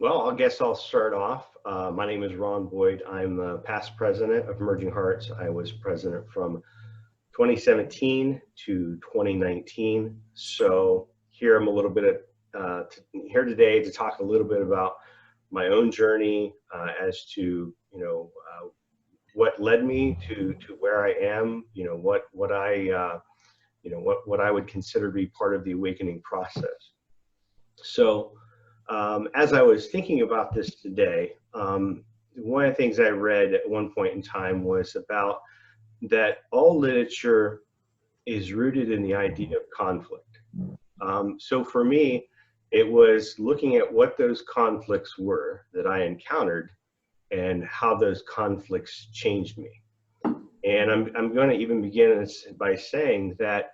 Well, I guess I'll start off. My name is Ron Boyd. I'm the past president of Emerging Hearts. I was president from 2017 to 2019. So here I'm a little bit here today to talk a little bit about my own journey as to what led me to where I am. What I would consider to be part of the awakening process. So, as I was thinking about this today, one of the things I read at one point in time was about that all literature is rooted in the idea of conflict. So for me, it was looking at what those conflicts were that I encountered and how those conflicts changed me. And I'm going to even begin by saying that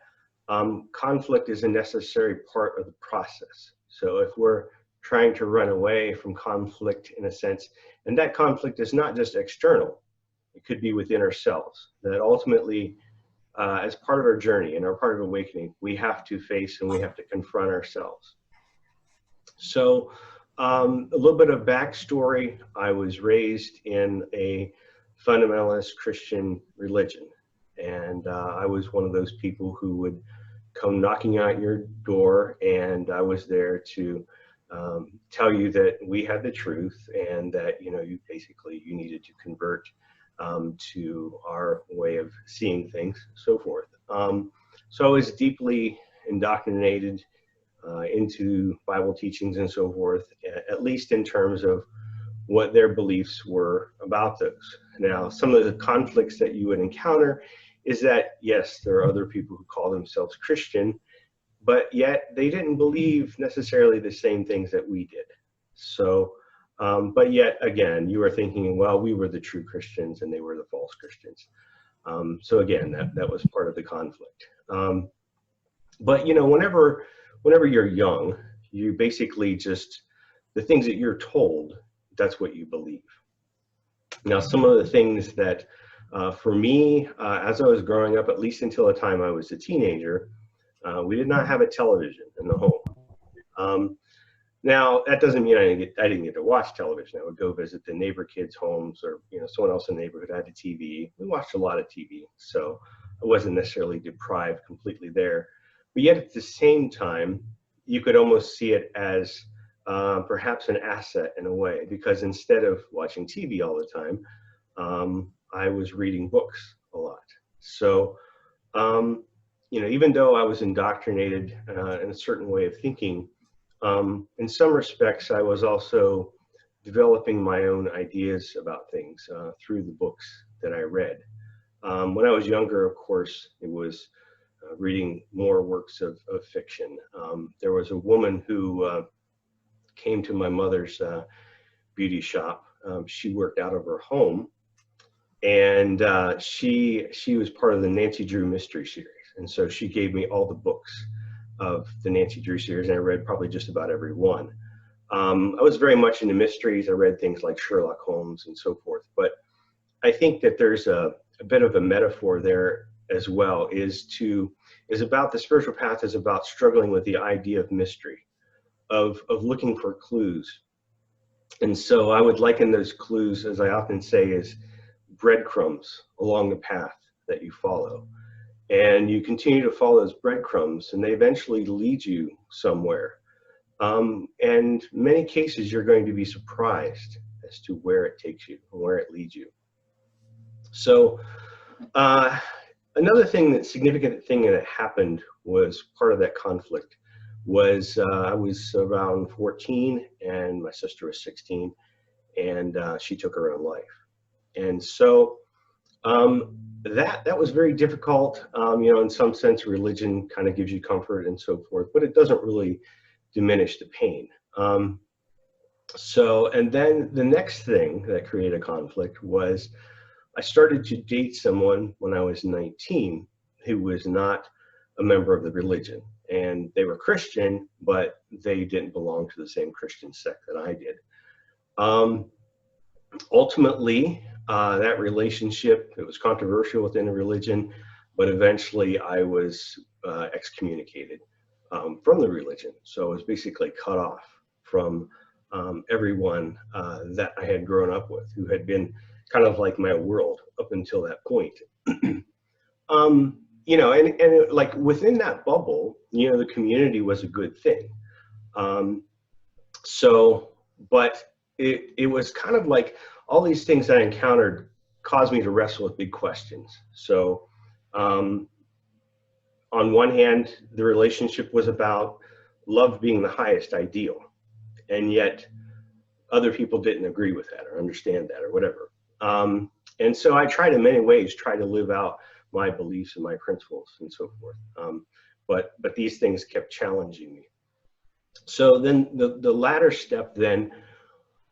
conflict is a necessary part of the process. So if we're trying to run away from conflict in a sense, and that conflict is not just external, it could be within ourselves, that ultimately, as part of our journey and our part of awakening, we have to face and we have to confront ourselves. So a little bit of backstory. I was raised in a fundamentalist Christian religion, and I was one of those people who would come knocking at your door, and I was there to tell you that we had the truth and that you needed to convert to our way of seeing things, so forth. So I was deeply indoctrinated into Bible teachings and so forth, at least in terms of what their beliefs were about those. Now, some of the conflicts that you would encounter is that, yes, there are other people who call themselves Christian, but yet they didn't believe necessarily the same things that we did. So, but yet again, you are thinking, well, we were the true Christians and they were the false Christians. So again, that was part of the conflict. But whenever you're young, you basically just, the things that you're told, that's what you believe. Now, some of the things that, for me, as I was growing up, at least until the time I was a teenager, we did not have a television in the home. Now, that doesn't mean I didn't get to watch television. I would go visit the neighbor kids' homes, or someone else in the neighborhood had a TV. We watched a lot of TV, so I wasn't necessarily deprived completely there. But yet at the same time, you could almost see it as perhaps an asset in a way, because instead of watching TV all the time, I was reading books a lot. So, even though I was indoctrinated in a certain way of thinking, in some respects, I was also developing my own ideas about things through the books that I read. When I was younger, of course, it was reading more works of fiction. There was a woman who came to my mother's beauty shop. She worked out of her home, and she was part of the Nancy Drew mystery series. And so she gave me all the books of the Nancy Drew series, and I read probably just about every one. I was very much into mysteries. I read things like Sherlock Holmes and so forth. But I think that there's a bit of a metaphor there as well, is about the spiritual path is about struggling with the idea of mystery, of looking for clues. And so I would liken those clues, as I often say, as breadcrumbs along the path that you follow. And you continue to follow those breadcrumbs, and they eventually lead you somewhere. And in many cases, you're going to be surprised as to where it takes you and where it leads you. So another significant thing that happened was part of that conflict was I was around 14 and my sister was 16, and she took her own life. And so that was very difficult. In some sense, religion kind of gives you comfort and so forth, but it doesn't really diminish the pain. And then the next thing that created a conflict was I started to date someone when I was 19 who was not a member of the religion. And they were Christian, but they didn't belong to the same Christian sect that I did. Ultimately, that relationship, it was controversial within the religion, but eventually I was excommunicated from the religion. So I was basically cut off from everyone that I had grown up with, who had been kind of like my world up until that point. You know, and like within that bubble, you know, the community was a good thing. So, but it was kind of like all these things I encountered caused me to wrestle with big questions. So, on one hand, the relationship was about love being the highest ideal, and yet other people didn't agree with that or understand that or whatever. And so I tried in many ways, try to live out my beliefs and my principles and so forth. But these things kept challenging me. So then the latter step then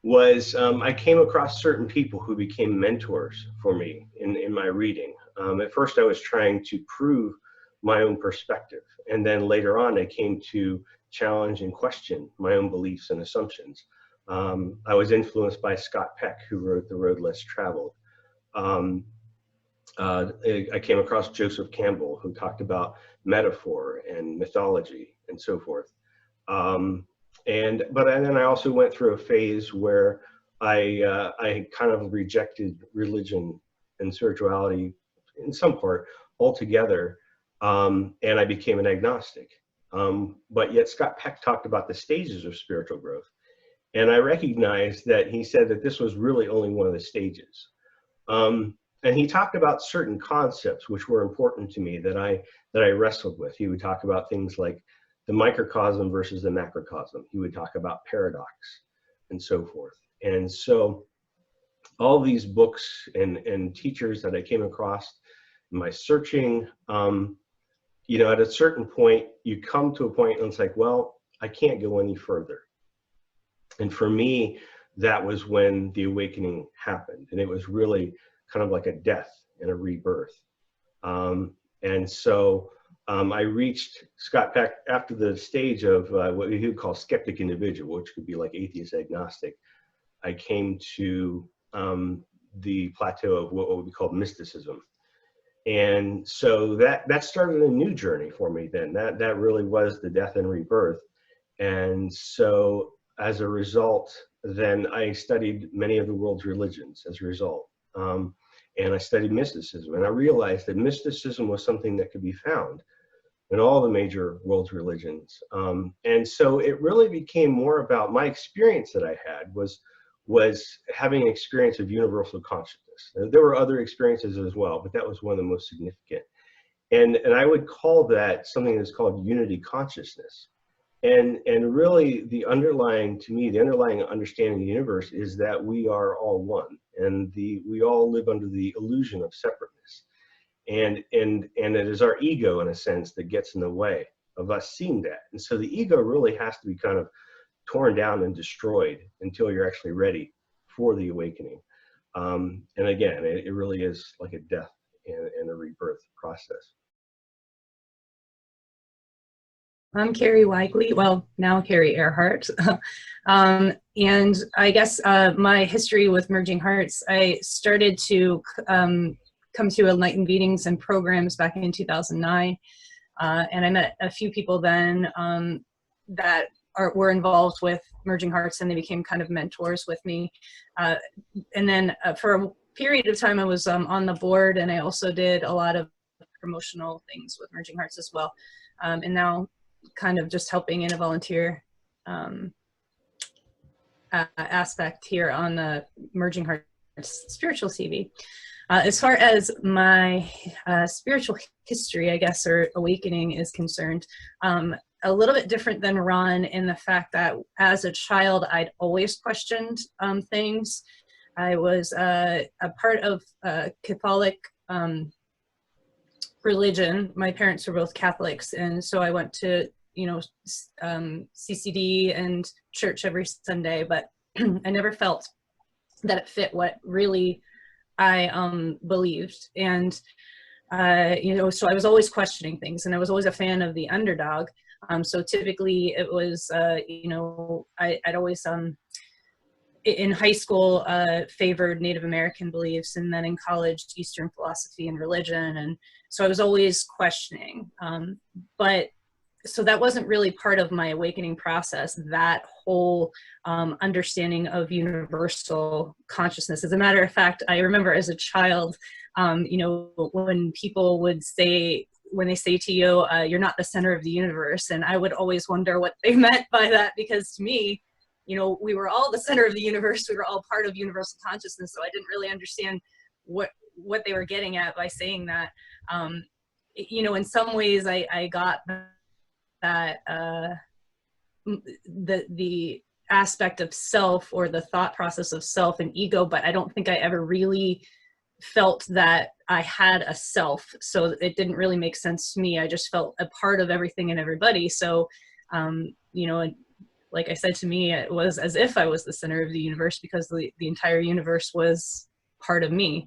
was I came across certain people who became mentors for me in my reading. At first I was trying to prove my own perspective. And then later on I came to challenge and question my own beliefs and assumptions. I was influenced by Scott Peck, who wrote The Road Less Traveled. I came across Joseph Campbell, who talked about metaphor and mythology and so forth. And then I also went through a phase where I kind of rejected religion and spirituality in some part altogether, and I became an agnostic. But yet Scott Peck talked about the stages of spiritual growth, and I recognized that he said that this was really only one of the stages. And he talked about certain concepts which were important to me that I wrestled with. He would talk about things like the microcosm versus the macrocosm. He would talk about paradox and so forth. And so all these books and teachers that I came across in my searching, you know, at a certain point, you come to a point and it's like, well, I can't go any further. And for me, that was when the awakening happened. And it was really kind of like a death and a rebirth. And so I reached Scott Peck after the stage of what he would call skeptic individual, which could be like atheist agnostic. I came to the plateau of what would be called mysticism. And so that started a new journey for me then. That really was the death and rebirth. And so as a result, then I studied many of the world's religions as a result. And I studied mysticism, and I realized that mysticism was something that could be found in all the major world's religions. And so it really became more about my experience that I had was having an experience of universal consciousness. There were other experiences as well, but that was one of the most significant. And I would call that something that's called unity consciousness. And really the underlying, to me, the underlying understanding of the universe is that we are all one, and we all live under the illusion of separateness. And it is our ego, in a sense, that gets in the way of us seeing that. And so the ego really has to be kind of torn down and destroyed until you're actually ready for the awakening. And again, it really is like a death and a rebirth process. I'm Carrie Weigley, well, now Carrie Earhart. And I guess my history with Merging Hearts, I started to come to enlightened meetings and programs back in 2009. And I met a few people then that were involved with Merging Hearts, and they became kind of mentors with me. And then for a period of time, I was on the board, and I also did a lot of promotional things with Merging Hearts as well. And now kind of just helping in a volunteer aspect here on the Merging Hearts Spiritual TV. As far as my spiritual history, I guess, or awakening is concerned, a little bit different than Ron in the fact that as a child, I'd always questioned things. I was a part of Catholic religion. My parents were both Catholics, and so I went to, you know, CCD and church every Sunday, but I never felt that it fit what really I believed. And you know, so I was always questioning things, and I was always a fan of the underdog. So typically it was, you know, I'd always in high school favored Native American beliefs, and then in college Eastern philosophy and religion, and so I was always questioning. But so that wasn't really part of my awakening process, that whole understanding of universal consciousness. As a matter of fact, I remember as a child, you know, when people would say, when they say to you, you're not the center of the universe, and I would always wonder what they meant by that, because to me, you know, we were all the center of the universe. We were all part of universal consciousness. So I didn't really understand what they were getting at by saying that. You know, in some ways I got that the aspect of self, or the thought process of self and ego, but I don't think I ever really felt that I had a self. So it didn't really make sense to me. I just felt a part of everything and everybody. So, you know, like I said, to me, it was as if I was the center of the universe, because the entire universe was part of me.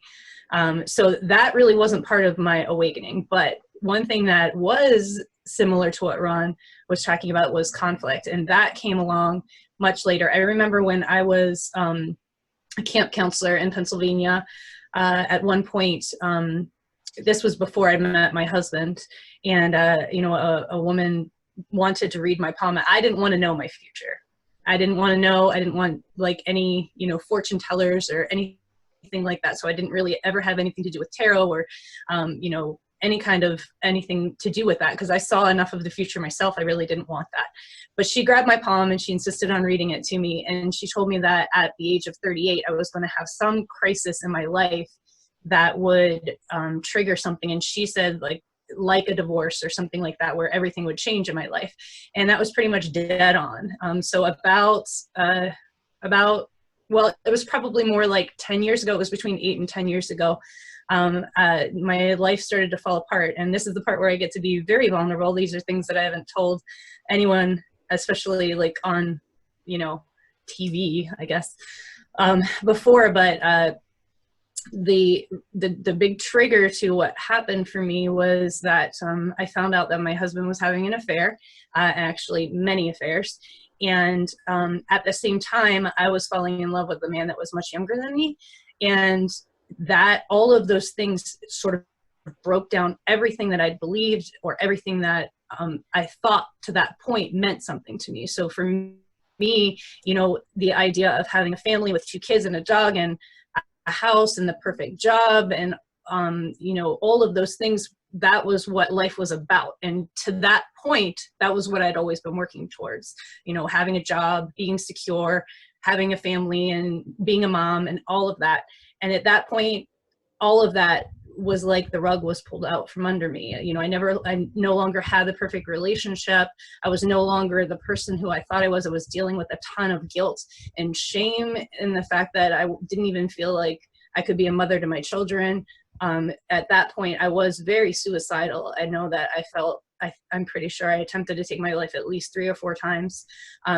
So that really wasn't part of my awakening. But one thing that was similar to what Ron was talking about was conflict. And that came along much later. I remember when I was a camp counselor in Pennsylvania, at one point, this was before I met my husband, and you know, a woman wanted to read my palm. I didn't want to know my future. I didn't want to know. I didn't want like any, you know, fortune tellers or anything like that. So I didn't really ever have anything to do with tarot, or you know, any kind of anything to do with that, because I saw enough of the future myself. I really didn't want that. But she grabbed my palm and she insisted on reading it to me. And she told me that at the age of 38, I was going to have some crisis in my life that would trigger something. And she said like a divorce or something like that, where everything would change in my life. And that was pretty much dead on. So about, well, it was probably more like 10 years ago. It was between 8 and 10 years ago. My life started to fall apart. And this is the part where I get to be very vulnerable. These are things that I haven't told anyone, especially like on, you know, TV, I guess, before. But the big trigger to what happened for me was that I found out that my husband was having an affair, actually many affairs. And at the same time, I was falling in love with a man that was much younger than me. And that all of those things sort of broke down everything that I'd believed, or everything that I thought to that point meant something to me. So for me, you know, the idea of having a family with 2 kids and a dog and a house and the perfect job and, you know, all of those things, that was what life was about. And to that point, that was what I'd always been working towards, you know, having a job, being secure, having a family, and being a mom, and all of that. And at that point, all of that was like the rug was pulled out from under me. You know, I no longer had the perfect relationship. I was no longer the person who I thought I was. I was dealing with a ton of guilt and shame, in the fact that I didn't even feel like I could be a mother to my children. At that point, I was very suicidal. I know that I felt, I'm pretty sure I attempted to take my life at least 3 or 4 times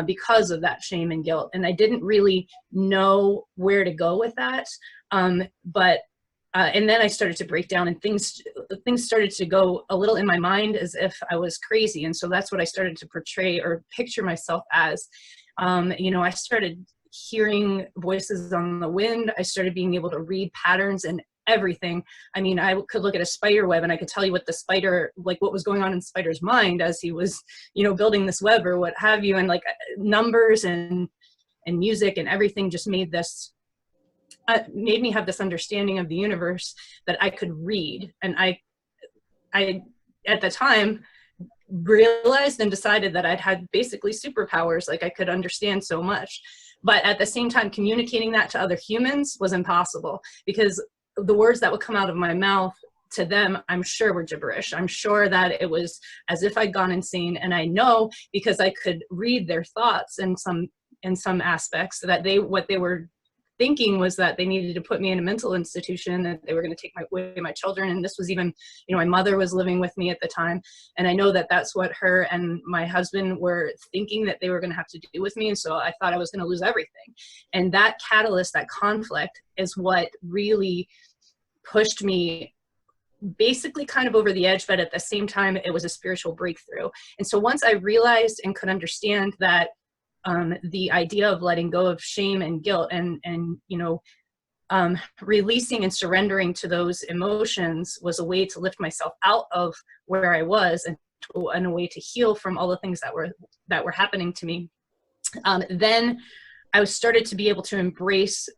because of that shame and guilt. And I didn't really know where to go with that. And then I started to break down, and things started to go a little in my mind as if I was crazy. And so that's what I started to portray or picture myself as. You know, I started hearing voices on the wind. I started being able to read patterns and everything. I mean, I could look at a spider web and I could tell you what the spider, like what was going on in the spider's mind as he was, you know, building this web or what have you. And like numbers and music and everything just made made me have this understanding of the universe that I could read. And I at the time realized and decided that I'd had basically superpowers, like I could understand so much. But at the same time, communicating that to other humans was impossible, because the words that would come out of my mouth to them, I'm sure were gibberish. I'm sure that it was as if I'd gone insane. And I know, because I could read their thoughts in some aspects, that what they were thinking was that they needed to put me in a mental institution, that they were going to take away my children. And this was even, you know, my mother was living with me at the time. And I know that that's what her and my husband were thinking that they were going to have to do with me. And so I thought I was going to lose everything. And that catalyst, that conflict, is what really pushed me basically kind of over the edge, but at the same time, it was a spiritual breakthrough. And so once I realized and could understand that the idea of letting go of shame and guilt and you know, releasing and surrendering to those emotions was a way to lift myself out of where I was and and a way to heal from all the things that were happening to me. Then I was started to be able to embrace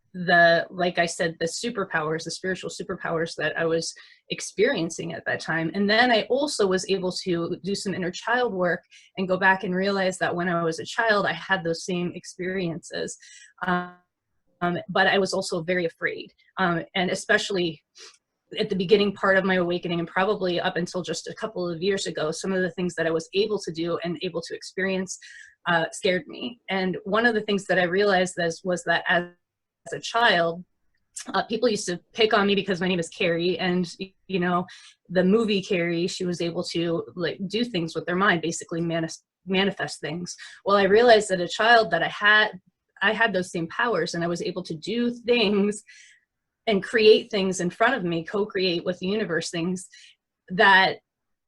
like I said, the superpowers, the spiritual superpowers that I was experiencing at that time. And then I also was able to do some inner child work and go back and realize that when I was a child, I had those same experiences. But I was also very afraid. And especially at the beginning part of my awakening, and probably up until just a couple of years ago, some of the things that I was able to do and able to experience scared me. And one of the things that I realized was that as a child, people used to pick on me because my name is Carrie, and you know, the movie Carrie, she was able to like do things with their mind, basically manifest things. Well, I realized that a child that I had those same powers, and I was able to do things and create things in front of me, co-create with the universe things that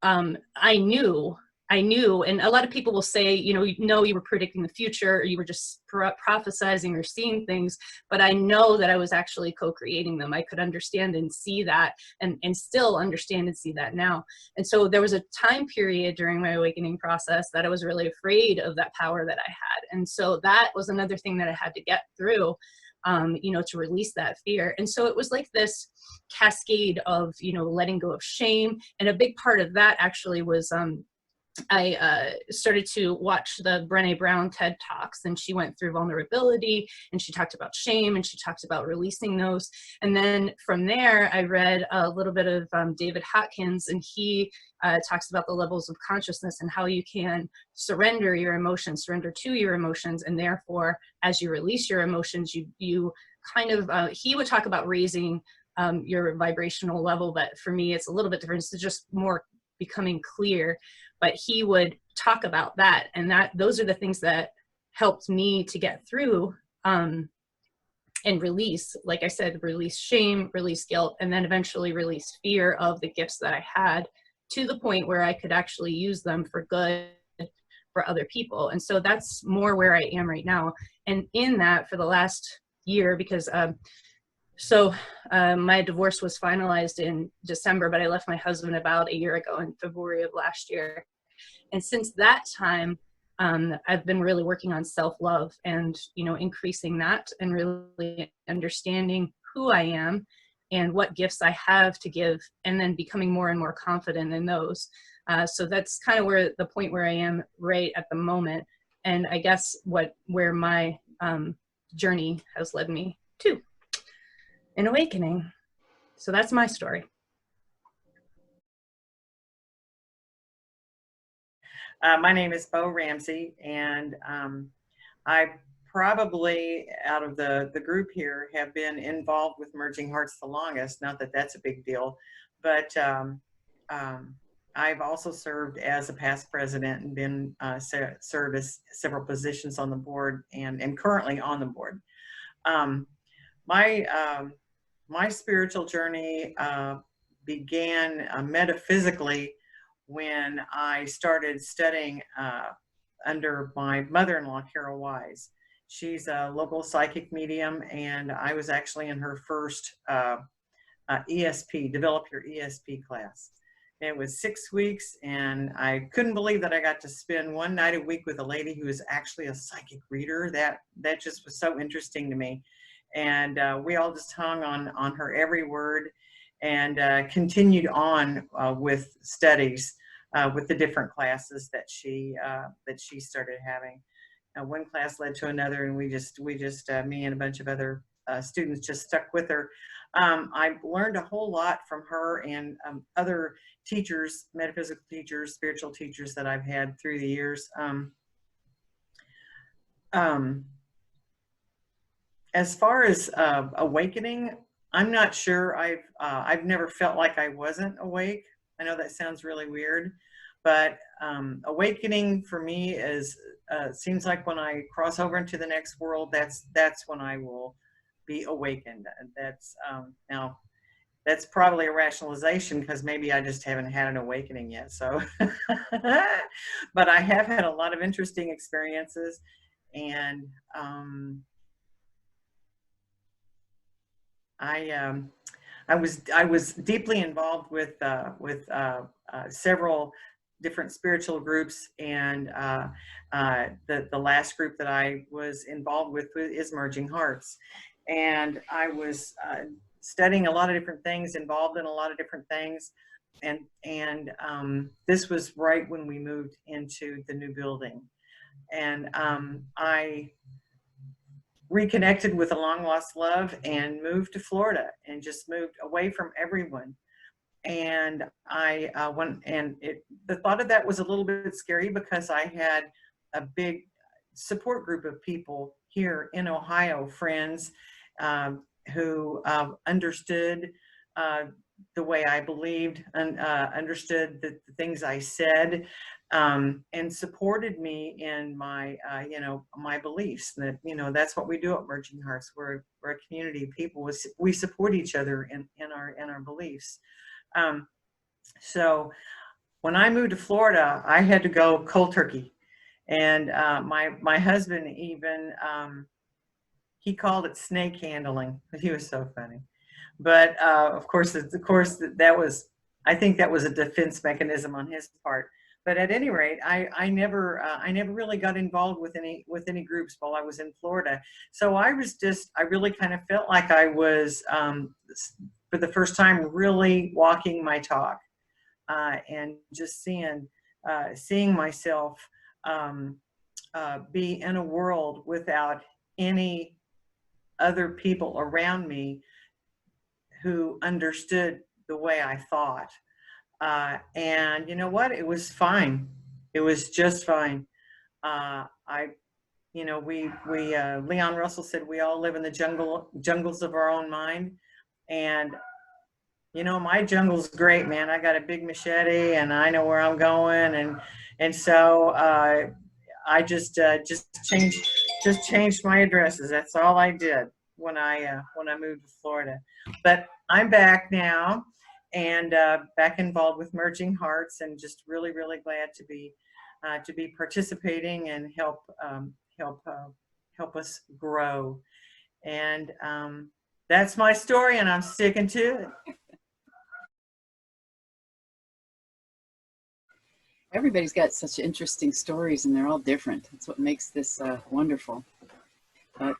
I knew, and a lot of people will say, you know, you were predicting the future, or you were just prophesizing or seeing things, but I know that I was actually co-creating them. I could understand and see that, and still understand and see that now. And so there was a time period during my awakening process that I was really afraid of that power that I had. And so that was another thing that I had to get through, you know, to release that fear. And so it was like this cascade of, you know, letting go of shame. And a big part of that actually was, I started to watch the Brené Brown TED Talks, and she went through vulnerability, and she talked about shame, and she talked about releasing those. And then from there, I read a little bit of David Hawkins, and he talks about the levels of consciousness and how you can surrender your emotions, surrender to your emotions, and therefore, as you release your emotions, you kind of, he would talk about raising your vibrational level, but for me, it's a little bit different. It's just more becoming clear. But he would talk about that, and those are the things that helped me to get through and release, like I said, release shame, release guilt, and then eventually release fear of the gifts that I had, to the point where I could actually use them for good for other people. And so that's more where I am right now. And in that, for the last year, because my divorce was finalized in December, but I left my husband about a year ago in February of last year. And since that time, I've been really working on self-love and, you know, increasing that and really understanding who I am and what gifts I have to give, and then becoming more and more confident in those. So that's kind of where the point where I am right at the moment. And I guess where my journey has led me to. An awakening. So that's my story. My name is Bo Ramsey, and I probably, out of the group here, have been involved with Merging Hearts the longest. Not that that's a big deal, but I've also served as a past president and been served as several positions on the board, and am currently on the board. My spiritual journey began metaphysically when I started studying under my mother-in-law, Carol Wise. She's a local psychic medium, and I was actually in her first ESP, Develop Your ESP class. It was 6 weeks, and I couldn't believe that I got to spend one night a week with a lady who is actually a psychic reader. That just was so interesting to me. And we all just hung on her every word, and continued on with studies with the different classes that she started having. One class led to another, and we just me and a bunch of other students just stuck with her. I learned a whole lot from her and other teachers, metaphysical teachers, spiritual teachers that I've had through the years. As far as awakening, I'm not sure. I've never felt like I wasn't awake. I know that sounds really weird, but awakening for me is seems like when I cross over into the next world, that's when I will be awakened. That's now that's probably a rationalization, because maybe I just haven't had an awakening yet. So, but I have had a lot of interesting experiences, and I was deeply involved with several different spiritual groups, and the last group that I was involved with is Merging Hearts. And I was studying a lot of different things, involved in a lot of different things, and this was right when we moved into the new building, and I reconnected with a long lost love and moved to Florida and just moved away from everyone. And I went, and the thought of that was a little bit scary because I had a big support group of people here in Ohio, friends who understood the way I believed and understood the things I said, and supported me in my, my beliefs. That, that's what we do at Merging Hearts. We're a community of people. We support each other in our beliefs. So when I moved to Florida, I had to go cold turkey, and my husband even he called it snake handling. He was so funny, but of course that was, I think that was a defense mechanism on his part. But at any rate, I never really got involved with any groups while I was in Florida. So I really kind of felt like I was for the first time really walking my talk, and just seeing myself be in a world without any other people around me who understood the way I thought. And you know what? It was fine. It was just fine. Leon Russell said we all live in the jungles of our own mind. And my jungle's great, man. I got a big machete and I know where I'm going. And so I just changed my addresses. That's all I did when I moved to Florida. But I'm back now, and back involved with Merging Hearts, and just really, really glad to be participating and help us grow. And that's my story, and I'm sticking to it. Everybody's got such interesting stories, and they're all different. That's what makes this wonderful. But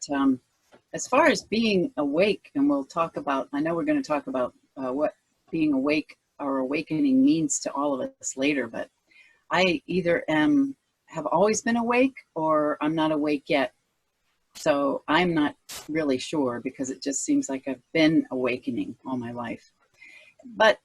as far as being awake, and we'll talk about, I know we're going to talk about what being awake or awakening means to all of us later, but I either have always been awake or I'm not awake yet. So I'm not really sure, because it just seems like I've been awakening all my life. But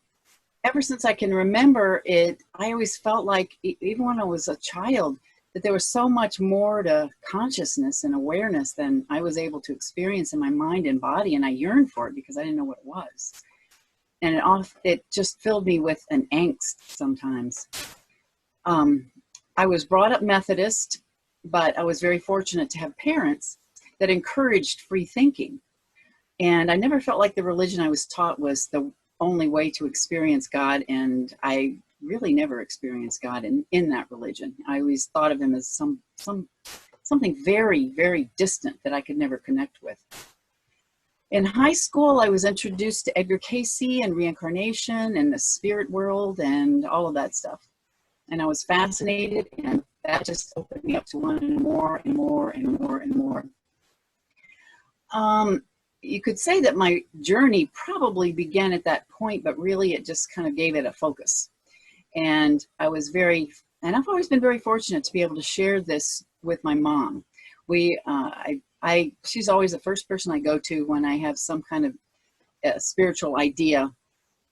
ever since I can remember it, I always felt like, even when I was a child, that there was so much more to consciousness and awareness than I was able to experience in my mind and body, and I yearned for it because I didn't know what it was. And it just filled me with an angst sometimes. I was brought up Methodist, but I was very fortunate to have parents that encouraged free thinking. And I never felt like the religion I was taught was the only way to experience God, and I really never experienced God in that religion. I always thought of him as something very, very distant that I could never connect with. In high school, I was introduced to Edgar Cayce and reincarnation and the spirit world and all of that stuff. And I was fascinated, and that just opened me up to wanting more and more and more and more. You could say that my journey probably began at that point, but really it just kind of gave it a focus. And I've always been very fortunate to be able to share this with my mom. She's always the first person I go to when I have some kind of spiritual idea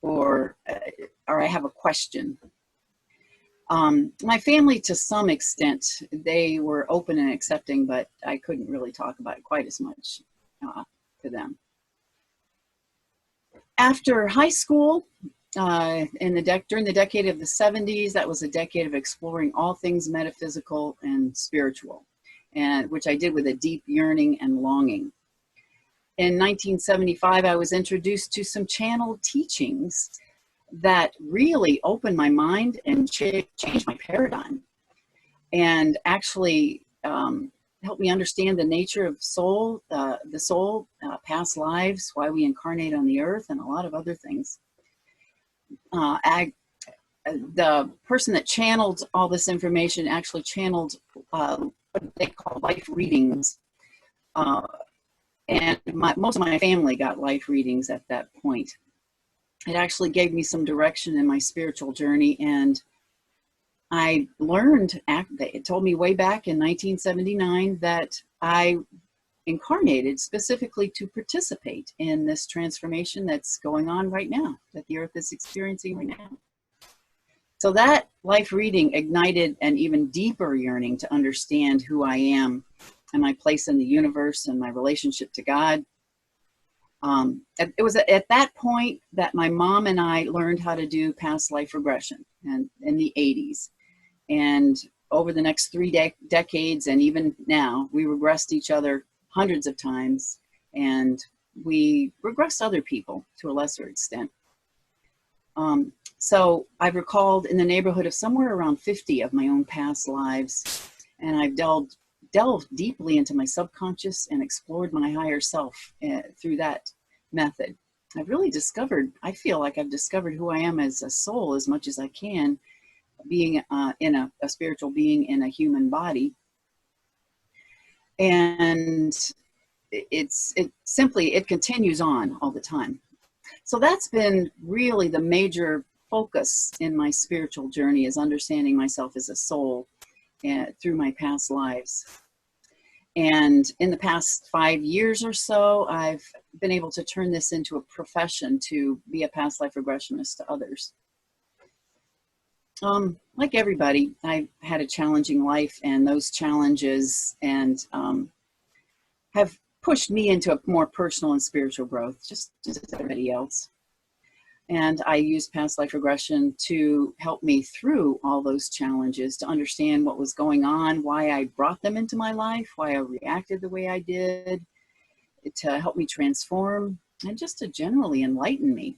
or I have a question. My family, to some extent, they were open and accepting, but I couldn't really talk about it quite as much to them. After high school, during the decade of the 70s, that was a decade of exploring all things metaphysical and spiritual, and which I did with a deep yearning and longing. In 1975, I was introduced to some channeled teachings that really opened my mind and changed my paradigm, and actually helped me understand the nature of the soul, past lives, why we incarnate on the earth, and a lot of other things. the person that channeled all this information actually channeled what they call life readings. And most of my family got life readings at that point. It actually gave me some direction in my spiritual journey, and I learned, it told me way back in 1979 that I incarnated specifically to participate in this transformation that's going on right now, that the earth is experiencing right now. So that life reading ignited an even deeper yearning to understand who I am and my place in the universe and my relationship to God. It was at that point that my mom and I learned how to do past life regression, and in the 80s. And over the next 3 decades, and even now, we regressed each other hundreds of times, and we regressed other people to a lesser extent. So I've recalled in the neighborhood of somewhere around 50 of my own past lives, and I've delved deeply into my subconscious and explored my higher self through that method. I've really discovered, I feel like I've discovered who I am as a soul as much as I can, being in a spiritual being in a human body. And it continues on all the time. So that's been really the major focus in my spiritual journey, is understanding myself as a soul through my past lives. And in the past 5 years or so, I've been able to turn this into a profession, to be a past life regressionist to others. Like everybody, I've had a challenging life, and those challenges have pushed me into a more personal and spiritual growth, just as everybody else. And I used past life regression to help me through all those challenges, to understand what was going on, why I brought them into my life, why I reacted the way I did, to help me transform, and just to generally enlighten me.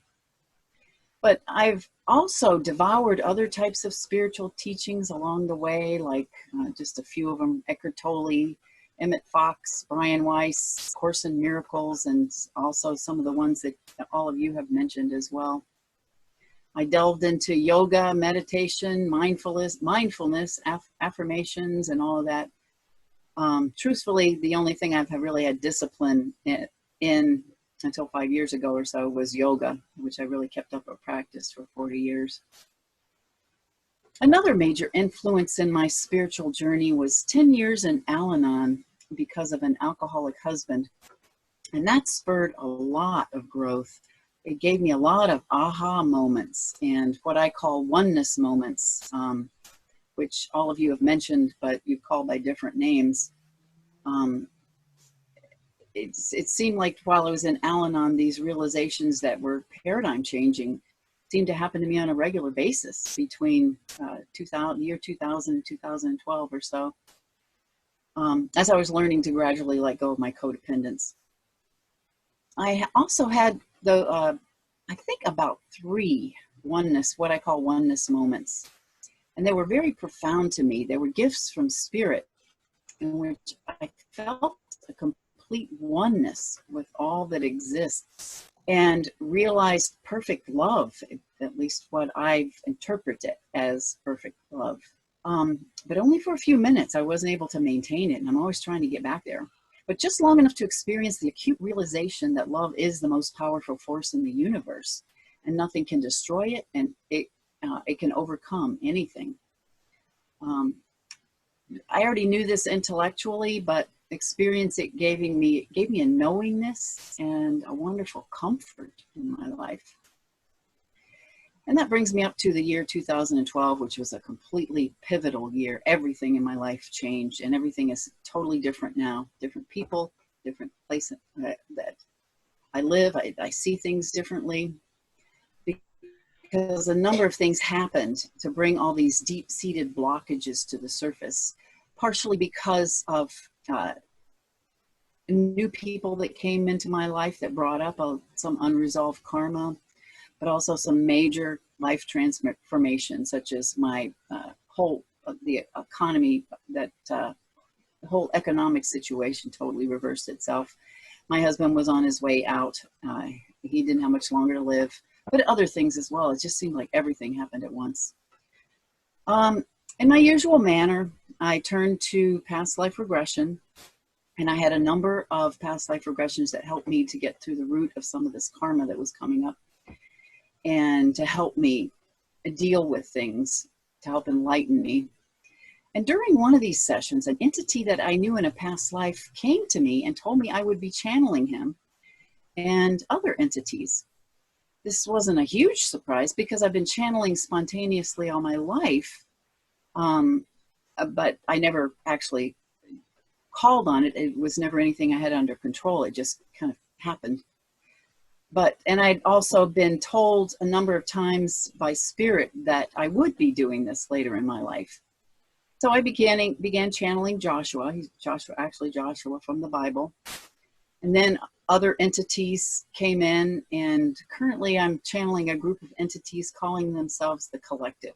But I've also devoured other types of spiritual teachings along the way, like just a few of them: Eckhart Tolle, Emmett Fox, Brian Weiss, Course in Miracles, and also some of the ones that all of you have mentioned as well. I delved into yoga, meditation, mindfulness, affirmations, and all of that. Truthfully, the only thing I've really had discipline in until 5 years ago or so was yoga, which I really kept up a practice for 40 years. Another major influence in my spiritual journey was 10 years in Al-Anon because of an alcoholic husband. And that spurred a lot of growth. It gave me a lot of aha moments and what I call oneness moments, which all of you have mentioned, but you call by different names. It seemed like while I was in Al-Anon, these realizations that were paradigm changing seemed to happen to me on a regular basis between year 2000 and 2012 or so, as I was learning to gradually let go of my codependence. I also had I think about 3 what I call oneness moments. And they were very profound to me. They were gifts from spirit in which I felt a complete oneness with all that exists and realized perfect love, at least what I've interpreted as perfect love. But only for a few minutes. I wasn't able to maintain it, and I'm always trying to get back there. But just long enough to experience the acute realization that love is the most powerful force in the universe, and nothing can destroy it, and it can overcome anything. I already knew this intellectually, but experience it gave me a knowingness and a wonderful comfort in my life. And that brings me up to the year 2012, which was a completely pivotal year. Everything in my life changed, and everything is totally different now. Different people, different places that I live. I see things differently because a number of things happened to bring all these deep-seated blockages to the surface, partially because of new people that came into my life that brought up some unresolved karma, but also some major life transformation, such as my the economy, that the whole economic situation totally reversed itself. My husband was on his way out. He didn't have much longer to live. but other things as well. It just seemed like everything happened at once. In my usual manner, I turned to past life regression, and I had a number of past life regressions that helped me to get to the root of some of this karma that was coming up, and to help me deal with things, to help enlighten me. And during one of these sessions, an entity that I knew in a past life came to me and told me I would be channeling him and other entities. This wasn't a huge surprise because I've been channeling spontaneously all my life, but I never actually called on it. It was never anything I had under control. It just kind of happened. And I'd also been told a number of times by spirit that I would be doing this later in my life. So I began channeling Joshua. He's Joshua from the Bible. And then other entities came in, and currently I'm channeling a group of entities calling themselves the Collective.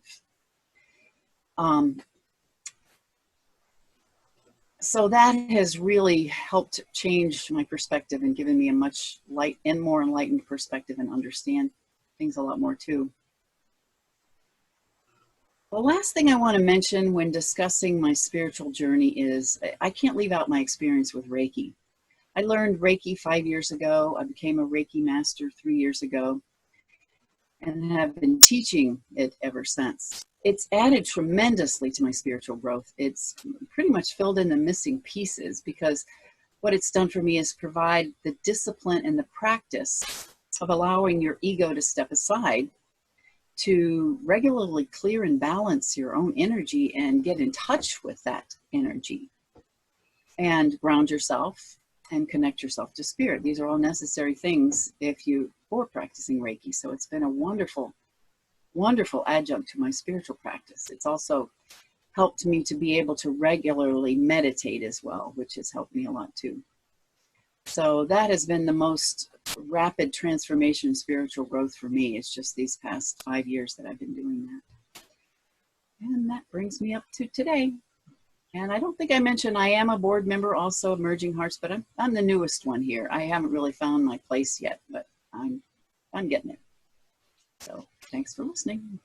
So that has really helped change my perspective and given me a much more enlightened perspective and understand things a lot more too. The last thing I want to mention when discussing my spiritual journey is I can't leave out my experience with Reiki. I learned Reiki 5 years ago. I became a Reiki master 3 years ago and have been teaching it ever since. It's added tremendously to my spiritual growth. It's pretty much filled in the missing pieces because what it's done for me is provide the discipline and the practice of allowing your ego to step aside to regularly clear and balance your own energy and get in touch with that energy and ground yourself and connect yourself to spirit. These are all necessary things for practicing Reiki. So it's been a wonderful, wonderful adjunct to my spiritual practice. It's also helped me to be able to regularly meditate as well, which has helped me a lot too. So that has been the most rapid transformation in spiritual growth for me. It's just these past 5 years that I've been doing that. And that brings me up to today. And I don't think I mentioned I am a board member also of Merging Hearts, but I'm the newest one here. I haven't really found my place yet, but I'm getting there. So thanks for listening.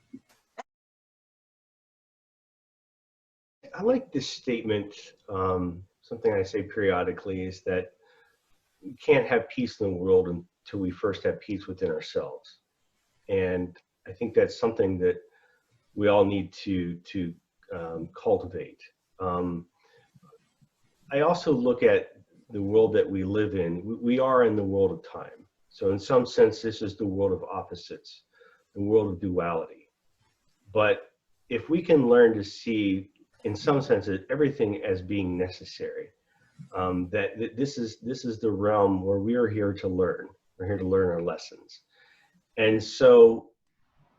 I like this statement. Something I say periodically is that we can't have peace in the world until we first have peace within ourselves. And I think that's something that we all need to cultivate. I also look at the world that we live in. We are in the world of time. So in some sense, this is the world of opposites, the world of duality. But if we can learn to see, in some sense, everything as being necessary, that this is the realm where we are here to learn. We're here to learn our lessons. And so,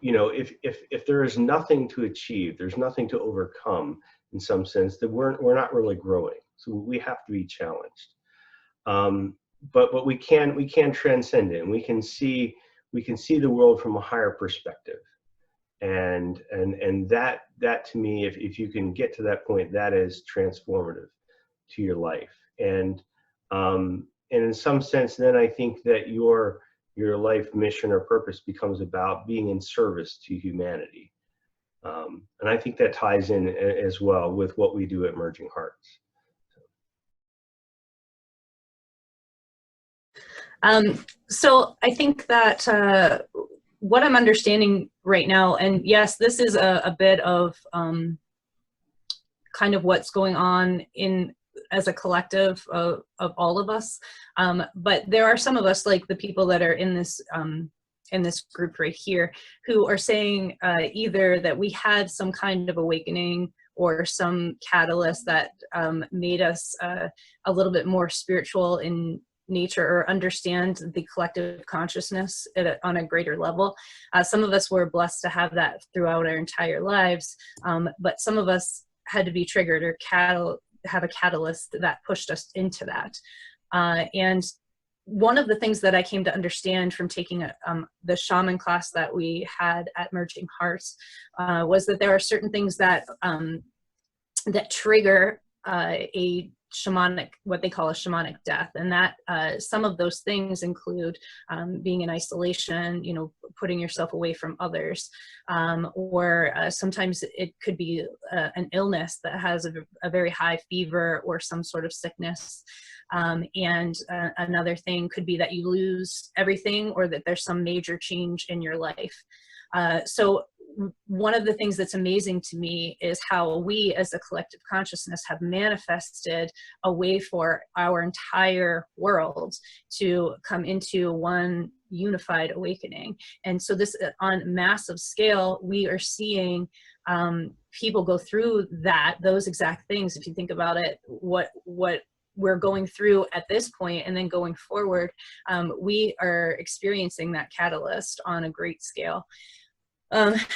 if there is nothing to achieve, there's nothing to overcome in some sense, that we're not really growing. So we have to be challenged. But we can transcend it, and we can see the world from a higher perspective. And that to me, if you can get to that point, that is transformative to your life. And in some sense, then I think that your life mission or purpose becomes about being in service to humanity. And I think that ties in as well with what we do at Merging Hearts. So I think that what I'm understanding right now, and yes, this is a bit of kind of what's going on as a collective of all of us, but there are some of us, like the people that are in this group right here, who are saying either that we had some kind of awakening or some catalyst that made us a little bit more spiritual in nature, or understand the collective consciousness on a greater level. Some of us were blessed to have that throughout our entire lives, but some of us had to be triggered or have a catalyst that pushed us into that. And one of the things that I came to understand from taking the shaman class that we had at Merging Hearts was that there are certain things that that trigger a shamanic, what they call a shamanic death, and that some of those things include being in isolation, putting yourself away from others, or sometimes it could be an illness that has a very high fever or some sort of sickness. And another thing could be that you lose everything, or that there's some major change in your life. So one of the things that's amazing to me is how we as a collective consciousness have manifested a way for our entire world to come into one unified awakening. And so this, on massive scale, we are seeing people go through those exact things. If you think about it, what we're going through at this point and then going forward, we are experiencing that catalyst on a great scale.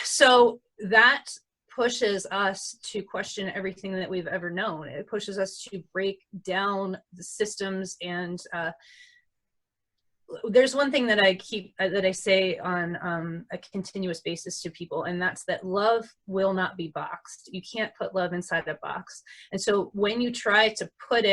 So that pushes us to question everything that we've ever known. It pushes us to break down the systems. And there's one thing that I say on a continuous basis to people, and that's that love will not be boxed. You can't put love inside a box. And so when you try to put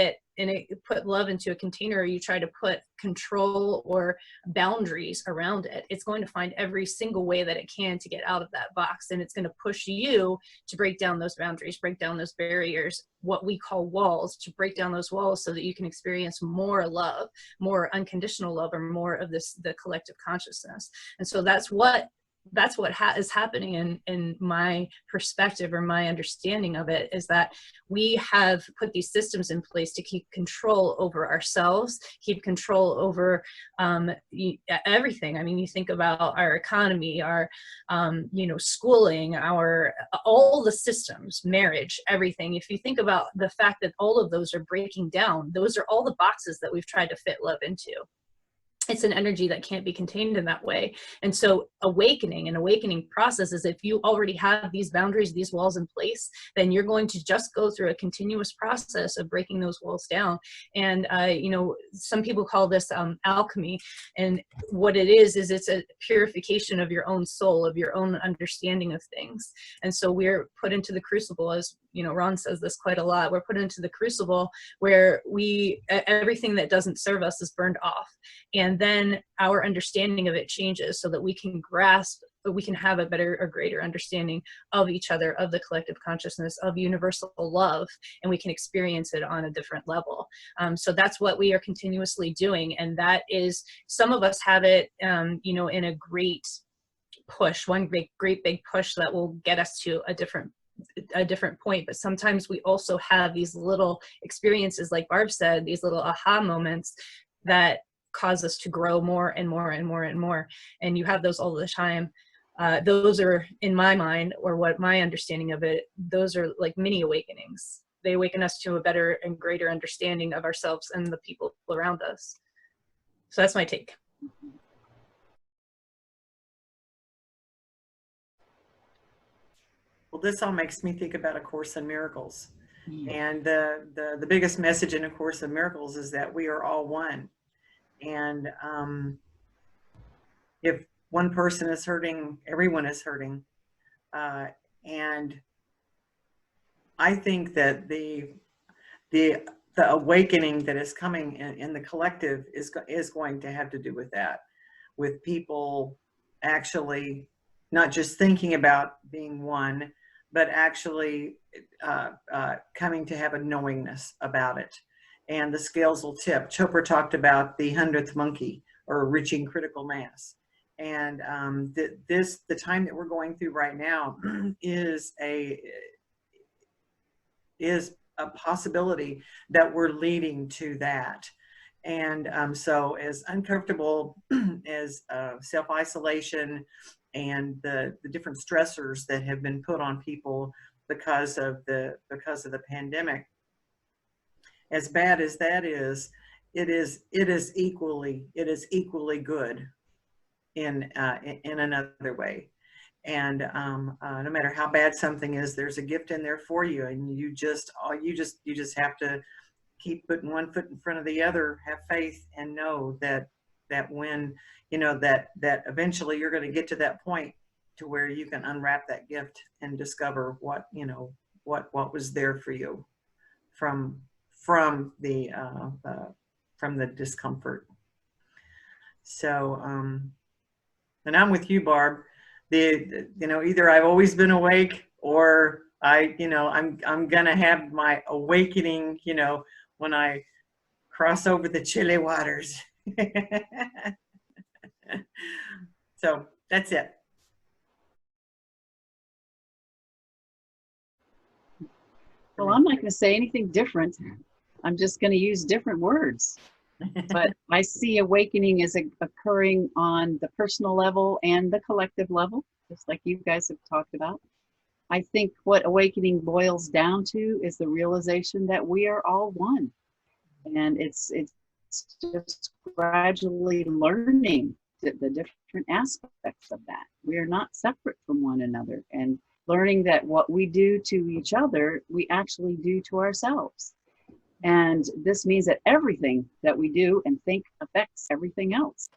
love into a container, or you try to put control or boundaries around it, it's going to find every single way that it can to get out of that box. And it's going to push you to break down those boundaries, break down those barriers, what we call walls, to break down those walls so that you can experience more love, more unconditional love, or more of the collective consciousness. And so that's what is happening in my perspective, or my understanding of it, is that we have put these systems in place to keep control over ourselves, keep control over everything. I mean, you think about our economy, our schooling, all the systems, marriage, everything. If you think about the fact that all of those are breaking down, those are all the boxes that we've tried to fit love into. It's an energy that can't be contained in that way. And so an awakening process is, if you already have these boundaries, these walls in place, then you're going to just go through a continuous process of breaking those walls down. And, some people call this alchemy. And what it is it's a purification of your own soul, of your own understanding of things. And so we're put into the crucible, as Ron says this quite a lot. We're put into the crucible where everything that doesn't serve us is burned off. And then our understanding of it changes so that we can have a better or greater understanding of each other, of the collective consciousness, of universal love, and we can experience it on a different level. So that's what we are continuously doing. And that is, some of us have it, in a great push, one great big push that will get us to a different point. But sometimes we also have these little experiences, like Barb said, these little aha moments that cause us to grow more and more and more and more. And you have those all the time. Those are, in my mind, or what my understanding of it, those are like mini awakenings. They awaken us to a better and greater understanding of ourselves and the people around us. So that's my take. Well, this all makes me think about A Course in Miracles. And the biggest message in A Course in Miracles is that we are all one. And if one person is hurting, everyone is hurting. And I think that the awakening that is coming in the collective is going to have to do with that, with people actually not just thinking about being one, but actually coming to have a knowingness about it. And the scales will tip. Chopra talked about the 100th monkey, or reaching critical mass. And the time that we're going through right now is a possibility that we're leading to that. And so as uncomfortable as self-isolation and the different stressors that have been put on people because of the pandemic, as bad as that is, it is equally good in another way. And no matter how bad something is, there's a gift in there for you, and you just have to keep putting one foot in front of the other, have faith, and know that when that eventually you're going to get to that point to where you can unwrap that gift and discover what was there for you from the discomfort. So And I'm with you, Barb. You know, either I've always been awake, or I'm gonna have my awakening, you know, when I cross over the chilly waters. So that's it. Well, I'm not going to say anything different. I'm just going to use different words. But I see awakening as occurring on the personal level and the collective level, just like you guys have talked about. I think what awakening boils down to is the realization that we are all one. And it's just gradually learning the different aspects of that. We are not separate from one another, and learning that what we do to each other, we actually do to ourselves. And this means that everything that we do and think affects everything else.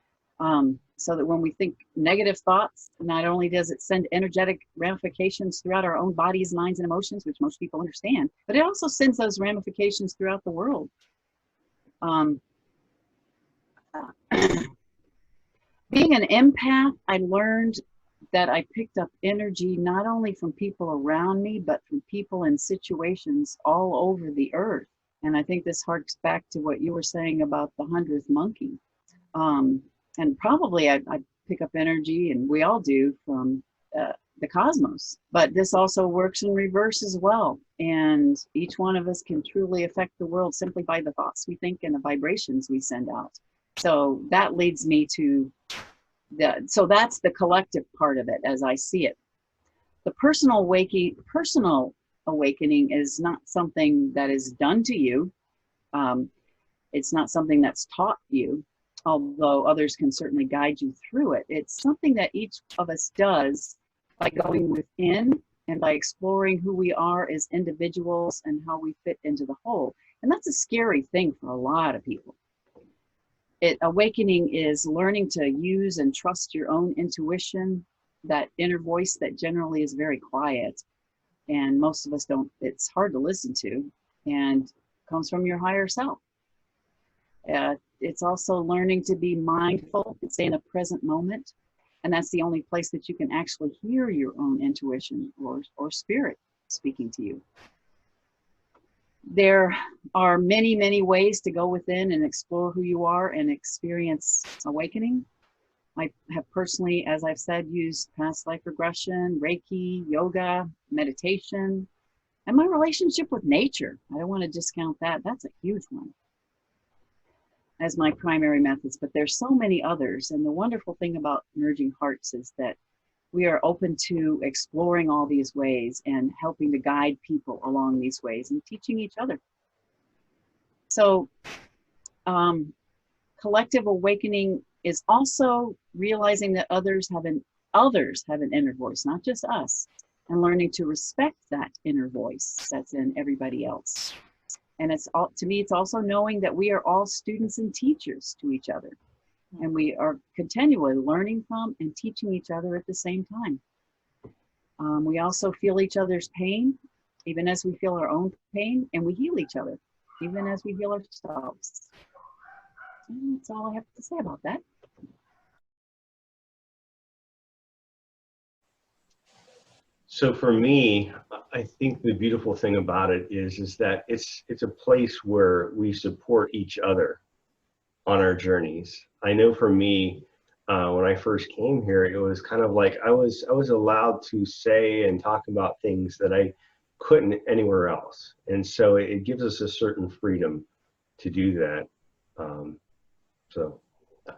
So that when we think negative thoughts, not only does it send energetic ramifications throughout our own bodies, minds, and emotions, which most people understand, but it also sends those ramifications throughout the world. Being an empath, I learned that I picked up energy not only from people around me, but from people in situations all over the earth. And I think this harks back to what you were saying about the 100th monkey. And probably I pick up energy, and we all do, from the cosmos. But this also works in reverse as well. And each one of us can truly affect the world simply by the thoughts we think and the vibrations we send out. So that leads me to so that's the collective part of it as I see it. The personal awakening is not something that is done to you. It's not something that's taught you, although others can certainly guide you through it. It's something that each of us does by going within and by exploring who we are as individuals and how we fit into the whole. And that's a scary thing for a lot of people. Awakening is learning to use and trust your own intuition, that inner voice that generally is very quiet, and most of us don't, it's hard to listen to, and comes from your higher self. It's also learning to be mindful and stay in the present moment, and that's the only place that you can actually hear your own intuition or spirit speaking to you. There are many, many ways to go within and explore who you are and experience awakening. I have personally, as I've said, used past life regression, Reiki, yoga, meditation, and my relationship with nature. I don't want to discount that. That's a huge one as my primary methods, but there's so many others. And the wonderful thing about Merging Hearts is that we are open to exploring all these ways and helping to guide people along these ways and teaching each other. So collective awakening is also realizing that others have an inner voice, not just us, and learning to respect that inner voice that's in everybody else. And to me, it's also knowing that we are all students and teachers to each other. And we are continually learning from and teaching each other at the same time. We also feel each other's pain, even as we feel our own pain, and we heal each other, even as we heal ourselves. And that's all I have to say about that. So for me, I think the beautiful thing about it is that it's a place where we support each other on our journeys. I know for me, when I first came here, it was kind of like I was allowed to say and talk about things that I couldn't anywhere else, and so it gives us a certain freedom to do that. So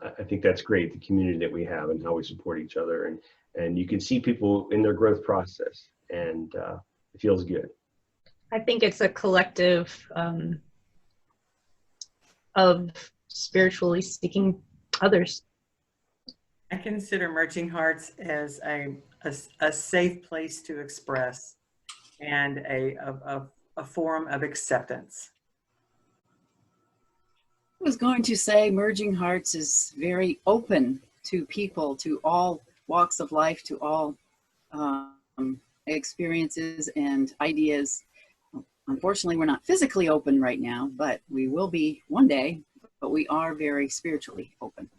I think that's great, the community that we have and how we support each other, and you can see people in their growth process, and it feels good. I think it's a collective of spiritually seeking others. I consider Merging Hearts as a safe place to express and a forum of acceptance. I was going to say Merging Hearts is very open to people, to all walks of life, to all experiences and ideas. Unfortunately, we're not physically open right now, but we will be one day. But we are very spiritually open.